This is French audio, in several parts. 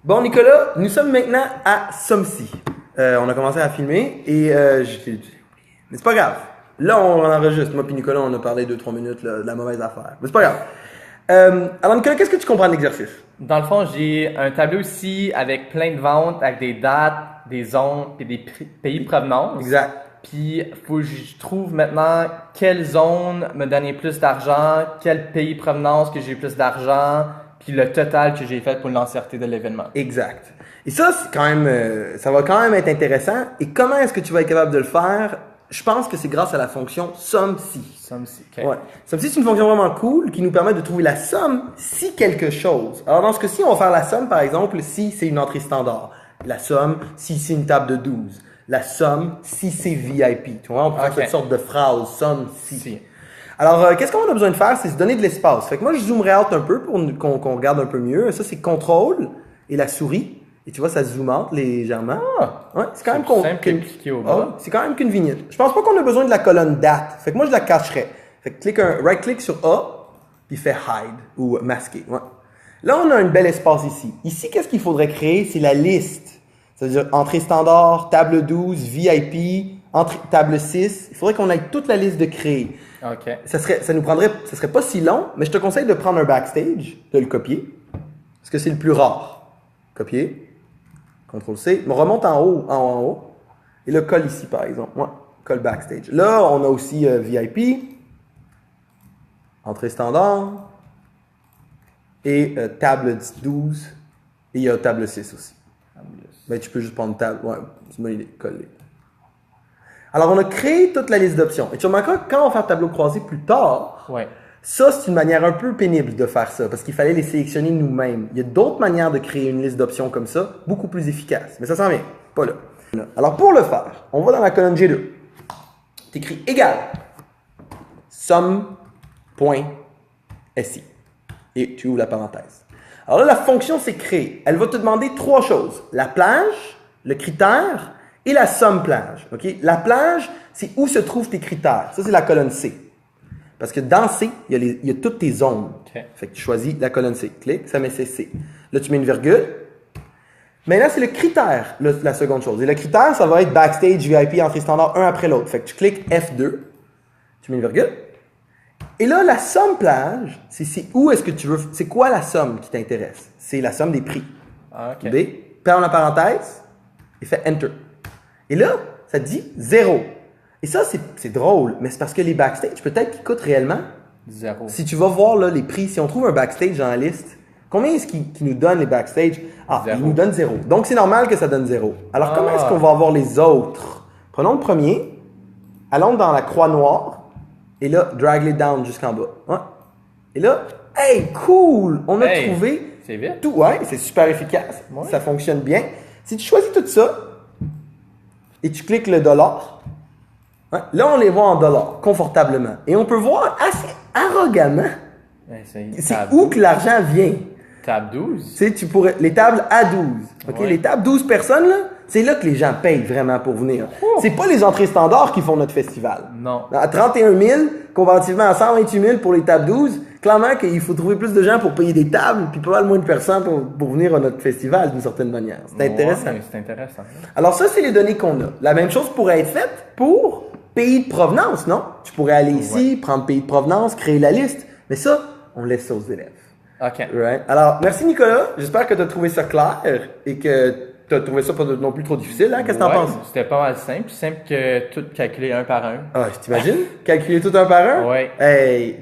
Bon, Nicolas, nous sommes maintenant à SOMSI. On a commencé à filmer et mais c'est pas grave. Là, on enregistre. Moi puis Nicolas, on a parlé 2-3 minutes là, de la mauvaise affaire. Mais c'est pas grave. Alors, Nicolas, qu'est-ce que tu comprends de l'exercice? Dans le fond, j'ai un tableau ici avec plein de ventes, avec des dates, des zones et des pays de provenance. Exact. Puis, il faut que je trouve maintenant quelle zone me donnait plus d'argent, quel pays de provenance que j'ai plus d'argent, puis le total que j'ai fait pour l'entièreté de l'événement. Exact. Et ça, c'est quand même, ça va quand même être intéressant. Et comment est-ce que tu vas être capable de le faire? Je pense que c'est grâce à la fonction SOMSI. SOMSI, ok. Ouais. SOMSI, c'est une fonction vraiment cool qui nous permet de trouver la somme si quelque chose. Alors, dans ce cas-ci, on va faire la somme, par exemple, si c'est une entrée standard. La somme si c'est une table de 12. La somme si c'est VIP. Tu vois, on peut faire cette sorte de phrase, somme si. Alors, qu'est-ce qu'on a besoin de faire? C'est se donner de l'espace. Fait que moi, je zoomerai out un peu pour qu'on regarde un peu mieux. Ça, c'est contrôle et la souris. Et tu vois, ça zoom out légèrement. Ouais, c'est quand même cliquer au bas. c'est quand même qu'une vignette. Je pense pas qu'on a besoin de la colonne date. Fait que moi, je la cacherais. Fait que right-click sur A, puis fait hide ou masquer. Ouais. Là, on a un bel espace ici. Ici, qu'est-ce qu'il faudrait créer? C'est la liste. C'est-à-dire entrée standard, table 12, VIP, table 6. Il faudrait qu'on ait toute la liste de créer. OK. Ça serait pas si long, mais je te conseille de prendre un backstage, de le copier, parce que c'est le plus rare. Copier, CTRL-C, me remonte en haut, et le colle ici, par exemple. Ouais, colle backstage. Là, on a aussi VIP, entrée standard, et table 12, et il y a table 6 aussi. Ben, tu peux juste prendre table, ouais, c'est une bonne idée, coller. Alors, on a créé toute la liste d'options. Et tu remarqueras que quand on va faire tableau croisé plus tard, ça, c'est une manière un peu pénible de faire ça, parce qu'il fallait les sélectionner nous-mêmes. Il y a d'autres manières de créer une liste d'options comme ça, beaucoup plus efficaces. Mais ça s'en vient, pas là. Alors, pour le faire, on va dans la colonne G2. Tu écris égal somme.si. Et tu ouvres la parenthèse. Alors là, la fonction s'est créée. Elle va te demander 3 choses. La plage, le critère et la somme plage. Okay? La plage, c'est où se trouvent tes critères. Ça, c'est la colonne C. Parce que dans C, il y a toutes tes zones. Okay. Fait que tu choisis la colonne C. Clique, ça met C. Là, tu mets une virgule. Maintenant, c'est le critère, la seconde chose. Et le critère, ça va être backstage, VIP, entrée standard, un après l'autre. Fait que tu cliques F2, tu mets une virgule. Et là, la somme plage, c'est où est-ce que tu veux... C'est quoi la somme qui t'intéresse? C'est la somme des prix. OK. B, ferme la parenthèse et fais Enter. Et là, ça te dit 0. Et ça, c'est drôle, mais c'est parce que les backstage, peut-être qu'ils coûtent réellement 0. Si tu vas voir là, les prix, si on trouve un backstage dans la liste, combien est-ce qu'ils nous donnent les backstage? Ah, 0. ils nous donnent 0. Donc, c'est normal que ça donne 0. Alors, comment est-ce qu'on va avoir les autres? Prenons le premier, allons dans la croix noire, et là, drag it down jusqu'en bas. Ouais. Et là, hey, cool! On a trouvé c'est vite. tout. Ouais, c'est super efficace. Ouais. Ça fonctionne bien. Si tu choisis tout ça, et tu cliques le dollar, ouais, là, on les voit en dollars, confortablement. Et on peut voir assez arrogamment, c'est où que l'argent vient. Table 12. Tu sais, les tables à 12. Okay? Les tables 12 personnes, là, c'est là que les gens payent vraiment pour venir. C'est pas les entrées standards qui font notre festival. Non. À 31 000, comparativement à 128 000 pour les tables 12, clairement qu'il faut trouver plus de gens pour payer des tables, puis pas mal moins de personnes pour venir à notre festival d'une certaine manière. C'est intéressant. C'est intéressant. Alors ça, c'est les données qu'on a. La même chose pourrait être faite pour pays de provenance, non? Tu pourrais aller ici, prendre pays de provenance, créer la liste. Mais ça, on laisse ça aux élèves. OK. Right. Alors, merci Nicolas. J'espère que tu as trouvé ça clair et que tu as trouvé ça pas non plus trop difficile. Hein? Qu'est-ce que tu en penses? C'était pas mal simple. Simple que tout calculer un par un. Ah, t'imagines? Calculer tout un par un? Oui. Hey,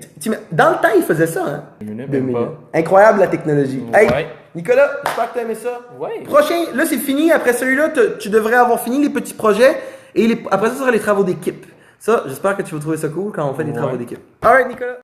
dans le temps, il faisait ça. Hein? 2 minutes. Incroyable la technologie. Ouais. Hey, Nicolas, j'espère que tu as aimé ça. Oui. Prochain, là c'est fini. Après celui-là, tu devrais avoir fini les petits projets et après ça sera les travaux d'équipe. Ça, j'espère que tu vas trouver ça cool quand on fait les travaux d'équipe. Alright, Nicolas.